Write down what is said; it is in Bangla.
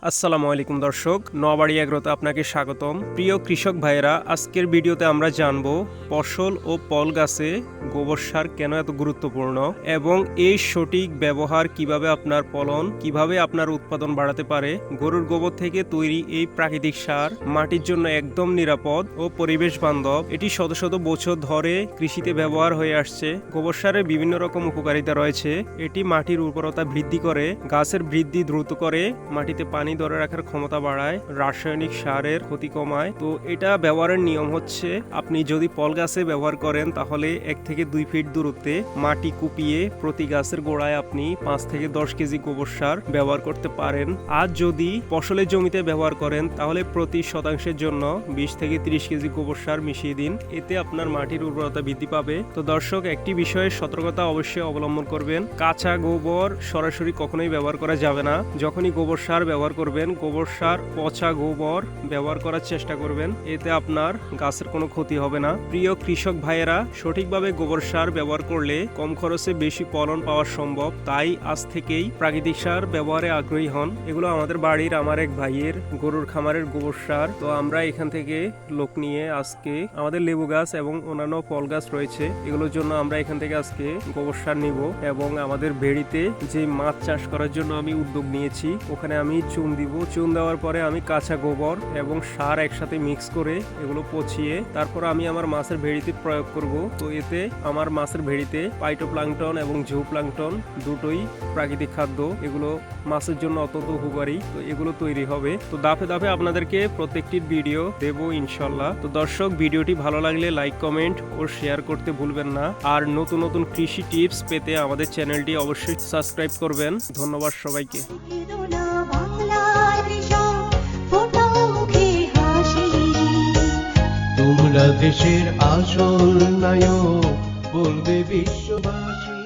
আসসালামু আলাইকুম দর্শক, নোয়াবাড়ি এগ্রোতে আপনাকে স্বাগতম। প্রিয় কৃষক ভাইয়েরা, আজকের ভিডিওতে আমরা জানব ফসল ও ফল গাছে গোবর সার কেন এত গুরুত্বপূর্ণ এবং এই সঠিক ব্যবহার কিভাবে আপনার ফলন, কিভাবে আপনার উৎপাদন বাড়াতে পারে। গরুর গোবর থেকে তৈরি এই প্রাকৃতিক সার মাটির জন্য একদম নিরাপদ ও পরিবেশ বান্ধব। এটি শত শত বছর ধরে কৃষিতে ব্যবহার হয়ে আসছে। গোবর সারের বিভিন্ন রকম উপকারিতা রয়েছে। এটি মাটির উর্বরতা বৃদ্ধি করে, গাছের বৃদ্ধি দ্রুত করে, মাটিতে পানি ধরে রাখার ক্ষমতা বাড়ায়, রাসায়নিক সারের ক্ষতি কমায়। তো এটা ব্যবহারের নিয়ম হচ্ছে, আপনি যদি ফল গাছে ব্যবহার করেন তাহলে 1 থেকে 2 ফিট দূরত্বে মাটি কুপিয়ে প্রতি গাছের গোড়ায় আপনি 5 থেকে 10 কেজি গোবর সার ব্যবহার করতে পারেন। আর যদি ফসলের জমিতে ব্যবহার করেন তাহলে প্রতি শতাংশের জন্য 20 থেকে 30 কেজি গোবর সার মিশিয়ে দিন। এতে আপনার মাটির উর্বরতা বৃদ্ধি পাবে। তো দর্শক, একটি বিষয়ে সতর্কতা অবশ্যই অবলম্বন করবেন। কাঁচা গোবর সরাসরি কখনোই ব্যবহার করা যাবে না। যখনই গোবর সার ব্যবহার করবেন, গোবর সার পচা গোবর ব্যবহার করার চেষ্টা করবেন। এতে আপনার গাছের কোনো ক্ষতি হবে না। প্রিয় কৃষক ভাইয়েরা, সঠিকভাবে গোবর সার ব্যবহার করলে কম খরচে বেশি ফলন পাওয়া সম্ভব। তাই আজ থেকেই প্রাকৃতিক সার ব্যবহারে আগ্রহী হন। এগুলো আমাদের বাড়ির আমার এক ভাইয়ের গরুর খামারের গোবর সার। তো আমরা এখান থেকে লোক নিয়ে আজকে আমাদের লেবু গাছ এবং অন্যান্য ফল গাছ রয়েছে, এগুলোর জন্য আমরা এখান থেকে আজকে গোবর সার নিব। এবং আমাদের ভেড়িতে যে মাছ চাষ করার জন্য আমি উদ্যোগ নিয়েছি, ওখানে আমি চুন দিব। চুন দেওয়ার পরে আমি কাঁচা গোবর এবং সার একসাথে মিক্স করে এগুলো পচিয়ে তারপর আমি আমার মাছের ভেড়িতে প্রয়োগ করব। তো এতে আমার মাছের ভেড়িতে ফাইটোপ্লাঙ্কটন এবং জুওপ্লাঙ্কটন দুটোই প্রাকৃতিক খাদ্য, এগুলো মাছের জন্য অত্যন্ত উপকারী। তো এগুলো তৈরি হবে। তো ধাপে ধাপে আপনাদেরকে প্রত্যেকটির ভিডিও দেব ইনশাল্লাহ। তো দর্শক, ভিডিওটি ভালো লাগলে লাইক, কমেন্ট ও শেয়ার করতে ভুলবেন না। আর নতুন নতুন কৃষি টিপস পেতে আমাদের চ্যানেলটি অবশ্যই সাবস্ক্রাইব করবেন। ধন্যবাদ সবাইকে। তোমরা দেশের আসল নায়ক, বলবে বিশ্ববাসী।